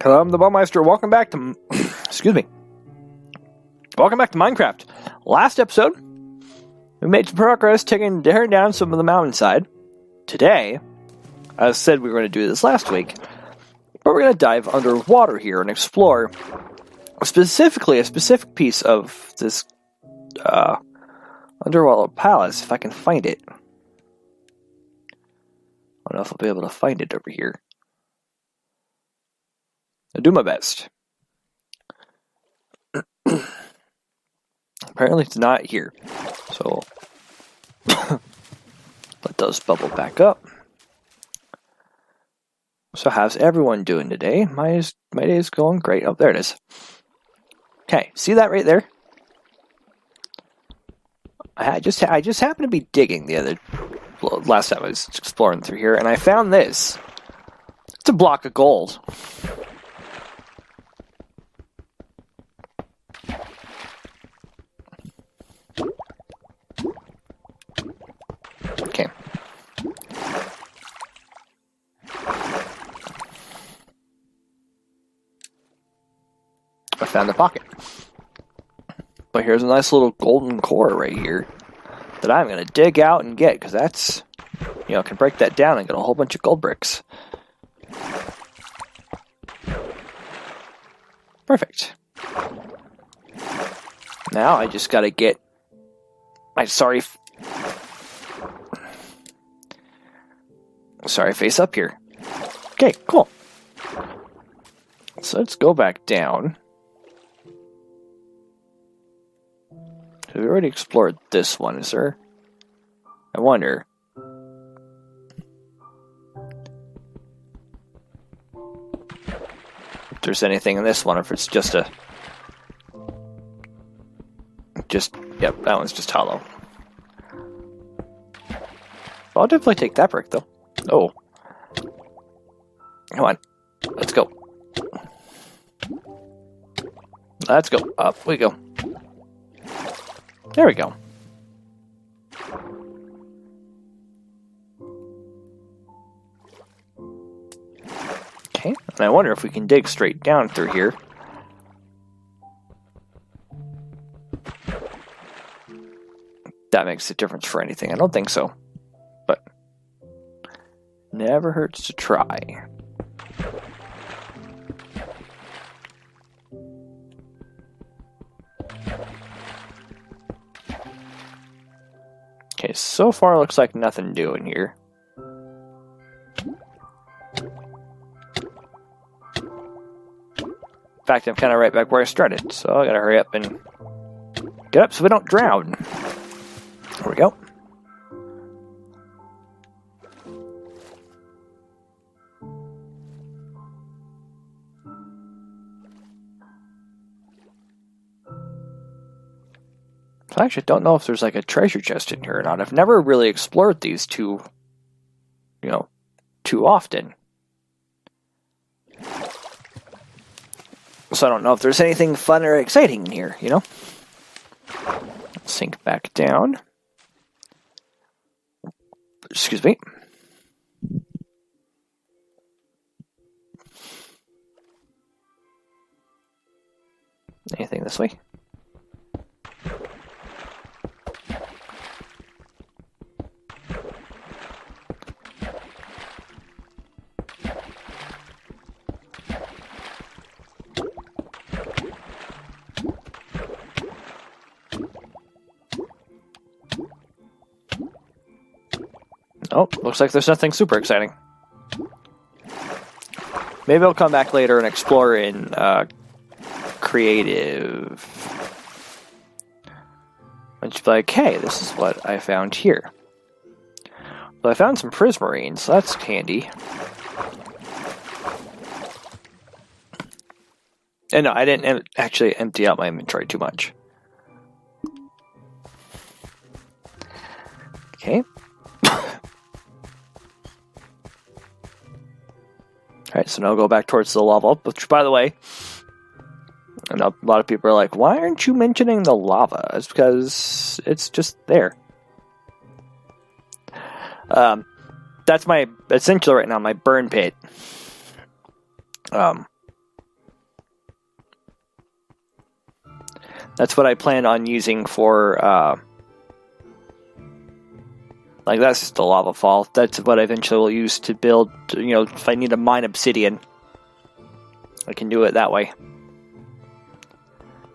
Hello, I'm the Baumeister. Welcome back to... excuse me. Welcome back to Minecraft. Last episode, we made some progress tearing down some of the mountainside. Today, as I said we were going to do this last week, but we're going to dive underwater here and explore specifically a specific piece of this underwater palace, if I can find it. I don't know if I'll be able to find it over here. I'll do my best. Apparently it's not here. So, let those bubble back up. So how's everyone doing today? My day is going great. Oh, there it is. Okay, see that right there? I just happened to be digging last time I was exploring through here, and I found this. It's a block of gold. Okay. I found the pocket. But here's a nice little golden core right here that I'm going to dig out and get, because that's, can break that down and get a whole bunch of gold bricks. Perfect. Now I just got to get my sorry face up here. Okay, cool. So let's go back down. We already explored this one, is there? I wonder. If there's anything in this one, or if it's just yep, that one's just hollow. I'll definitely take that brick, though. Oh. Come on. Let's go. Let's go. Up we go. There we go. Okay, and I wonder if we can dig straight down through here. That makes a difference for anything. I don't think so. But never hurts to try. Okay, so far looks like nothing doing here. In fact, I'm kind of right back where I started, so I gotta hurry up and get up so we don't drown. There we go. I actually don't know if there's like a treasure chest in here or not. I've never really explored these too often. So I don't know if there's anything fun or exciting in here, Sink back down. Excuse me. Anything this way? Oh, looks like there's nothing super exciting. Maybe I'll come back later and explore in creative. And just be like, hey, this is what I found here. Well, I found some prismarine, so that's handy. And no, I didn't actually empty out my inventory too much. Okay. Alright, so now I'll go back towards the lava, which, by the way, I know a lot of people are like, why aren't you mentioning the lava? It's because it's just there. That's my, essentially right now, my burn pit. That's what I plan on using for, like, that's just a lava fall. That's what I eventually will use to build, if I need to mine obsidian, I can do it that way.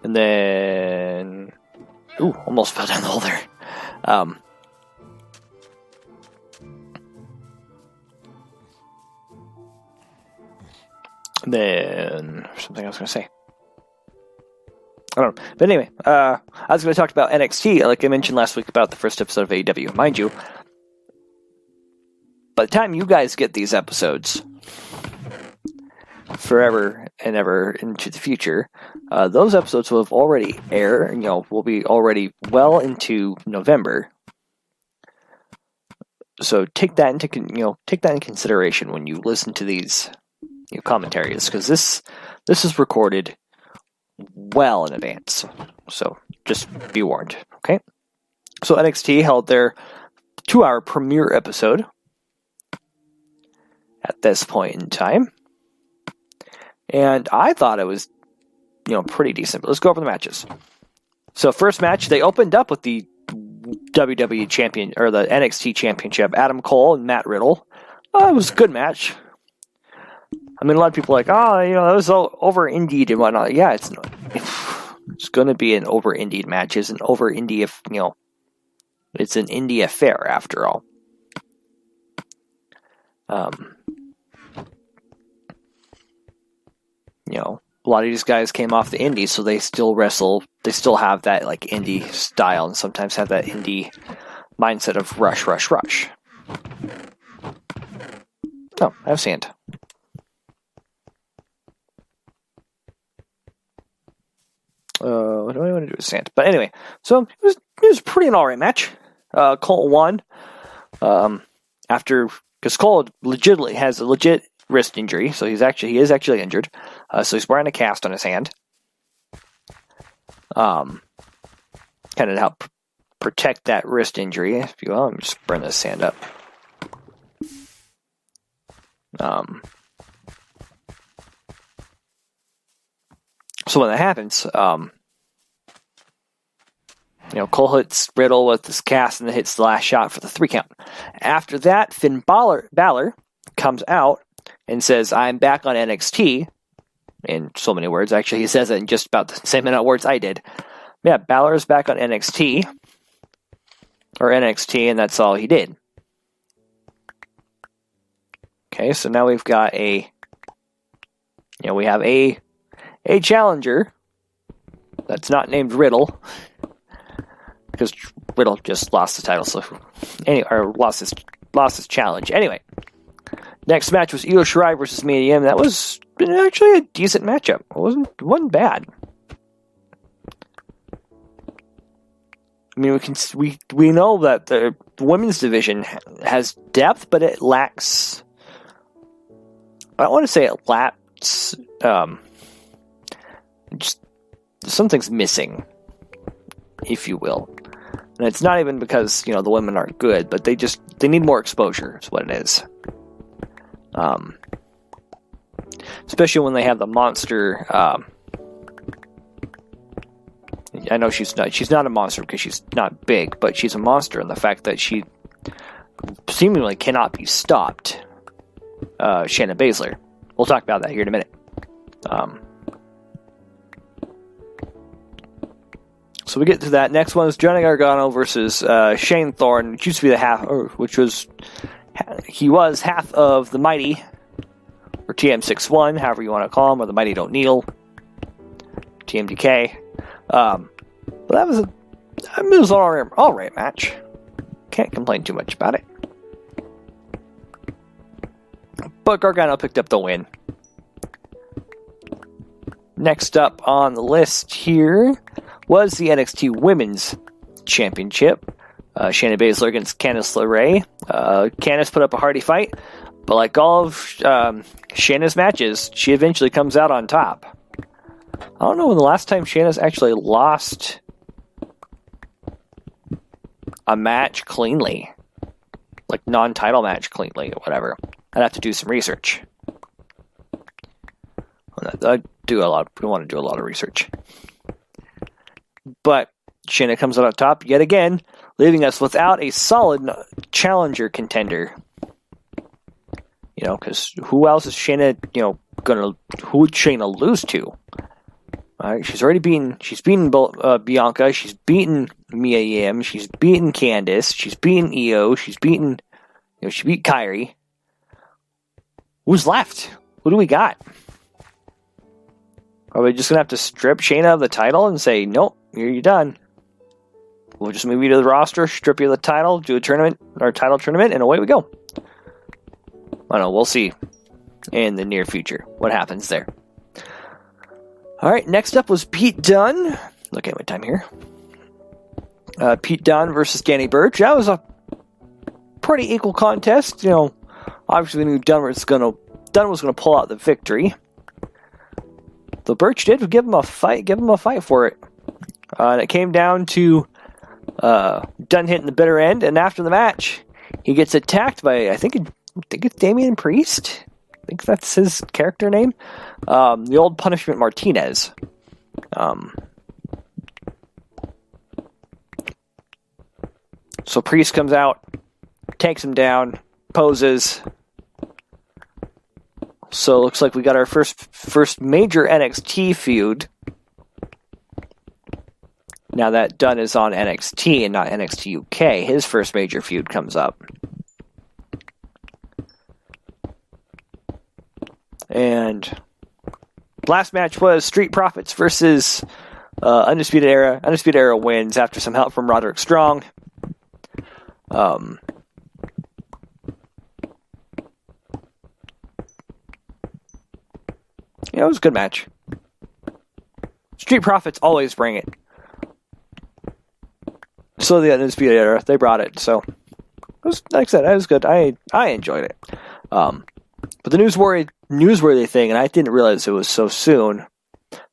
And then... Ooh, almost fell down the hole there. Then... something I was going to say. I don't know. But anyway, I was going to talk about NXT, like I mentioned last week about the first episode of AEW. Mind you, by the time you guys get these episodes, forever and ever into the future, those episodes will have already aired, will be already well into November. So take that into consideration when you listen to these commentaries, because this is recorded well in advance. So just be warned, okay? So NXT held their 2-hour premiere episode at this point in time. And I thought it was, pretty decent. But let's go over the matches. So first match, they opened up with the WWE champion, or the NXT championship, Adam Cole and Matt Riddle. It was a good match. I mean, a lot of people are like, that was over-indied and whatnot. Yeah, it's going to be an over-indied match. It's an over-indie, it's an indie affair after all. A lot of these guys came off the indies, so they still wrestle. They still have that like indie style, and sometimes have that indie mindset of rush. Oh, I have sand. What do I want to do with sand? But anyway, so it was pretty an alright match. Cole won after, because Cole legitimately has a legit wrist injury, so he is actually injured. So he's wearing a cast on his hand. Kind of to help protect that wrist injury, if you will. I'm just burn this sand up. So when that happens, Cole hits Riddle with his cast and then hits the last shot for the 3 count. After that, Finn Balor comes out and says, "I'm back on NXT." In so many words, actually, he says it in just about the same amount of words I did. Yeah, Balor is back on NXT, and that's all he did. Okay, so now we've got we have a challenger that's not named Riddle, because Riddle just lost the title, so or lost his challenge. Anyway, next match was Io Shirai versus Mia Yim. That was actually a decent matchup. It wasn't bad. I mean, we know that the women's division has depth, but it lacks. I don't want to say it lacks. Just something's missing, if you will. And it's not even because the women aren't good, but they need more exposure. Is what it is. Especially when they have the monster. I know she's not a monster because she's not big, but she's a monster in the fact that she seemingly cannot be stopped. Shayna Baszler. We'll talk about that here in a minute. So we get to that. Next one is Johnny Gargano versus Shane Thorne, which used to be he was half of the Mighty, or TM61, however you want to call him, or the Mighty Don't Kneel, TMDK. But that was an all-right match. Can't complain too much about it. But Gargano picked up the win. Next up on the list here was the NXT Women's Championship. Shayna Baszler against Candice LeRae. Candice put up a hearty fight, but like all of Shayna's matches, she eventually comes out on top. I don't know when the last time Shayna's actually lost a match cleanly. Like non-title match cleanly or whatever. I'd have to do some research. We want to do a lot of research. but Shayna comes out on top yet again, leaving us without a solid challenger contender. Because who else is Shayna, who would Shayna lose to? She's beaten Bianca, she's beaten Mia Yim, she's beaten Candice, she's beaten Io, she beat Kairi. Who's left? Who do we got? Are we just going to have to strip Shayna of the title and say, nope, you're done? We'll just move you to the roster, strip you of the title, do a tournament, or title tournament, and away we go. I don't know, we'll see in the near future what happens there. Alright, next up was Pete Dunne. Look at my time here. Pete Dunne versus Danny Burch. That was a pretty equal contest. Obviously we knew Dunne was going to pull out the victory. Though Burch did give him a fight for it. And it came down to Dunne hitting the bitter end, and after the match, he gets attacked by, I think it's Damian Priest. I think that's his character name. The old Punishment Martinez. So Priest comes out, takes him down, poses. So it looks like we got our first major NXT feud. Now that Dunne is on NXT and not NXT UK, his first major feud comes up. And last match was Street Profits versus Undisputed Era. Undisputed Era wins after some help from Roderick Strong. It was a good match. Street Profits always bring it. So the Undisputed Era, they brought it. So, it was, like I said, it was good. I enjoyed it. But the newsworthy thing, and I didn't realize it was so soon.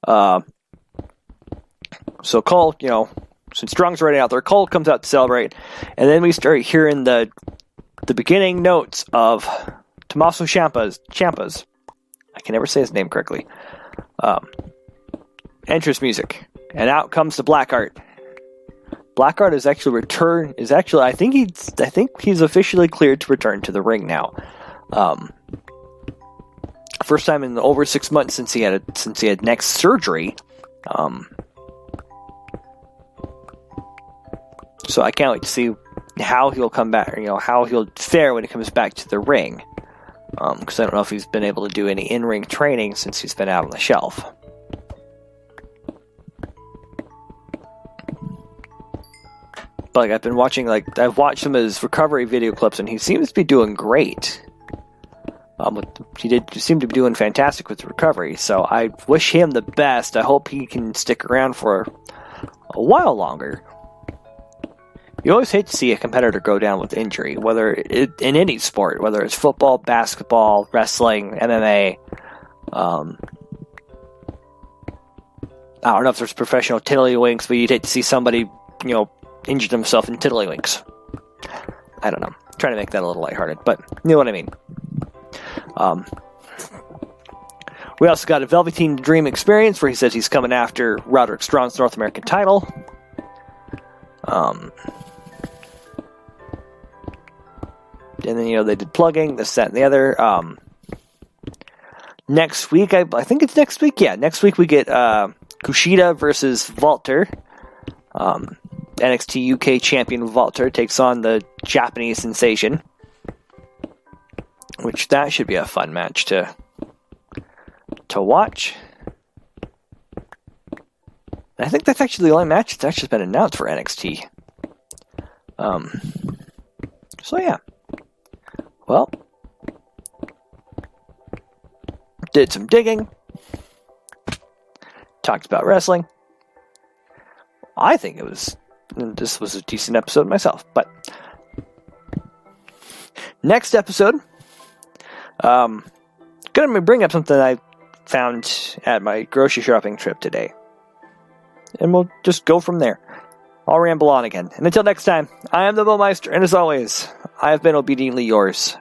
So Cole, since Strong's already out there, Cole comes out to celebrate, and then we start hearing the beginning notes of Tommaso Ciampa's. I can never say his name correctly. Entrance music, and out comes the Blackheart. Blackheart is actually I think he's officially cleared to return to the ring now. First time in over 6 months since he had neck surgery. So I can't wait to see how he'll come back, how he'll fare when he comes back to the ring. Because I don't know if he's been able to do any in-ring training since he's been out on the shelf. But I've watched some of his recovery video clips, and he seems to be doing great. He did seem to be doing fantastic with the recovery, so I wish him the best. I hope he can stick around for a while longer. You always hate to see a competitor go down with injury, whether in any sport, whether it's football, basketball, wrestling, MMA. I don't know if there's professional tiddlywinks, but you'd hate to see somebody, injure themselves in tiddlywinks. I don't know. I'm trying to make that a little lighthearted, but you know what I mean. We also got a Velveteen Dream Experience where he says he's coming after Roderick Strong's North American title. And then, they did plugging, this, that, and the other. Next week, I think it's next week. Yeah, next week we get Kushida versus Walter. NXT UK champion Walter takes on the Japanese sensation. Which, that should be a fun match to watch. I think that's actually the only match that's actually been announced for NXT. So yeah. Well, did some digging. Talked about wrestling. I think this was a decent episode myself, but next episode, gonna bring up something I found at my grocery shopping trip today. And we'll just go from there. I'll ramble on again. And until next time, I am the Bowmeister, and as always, I have been obediently yours.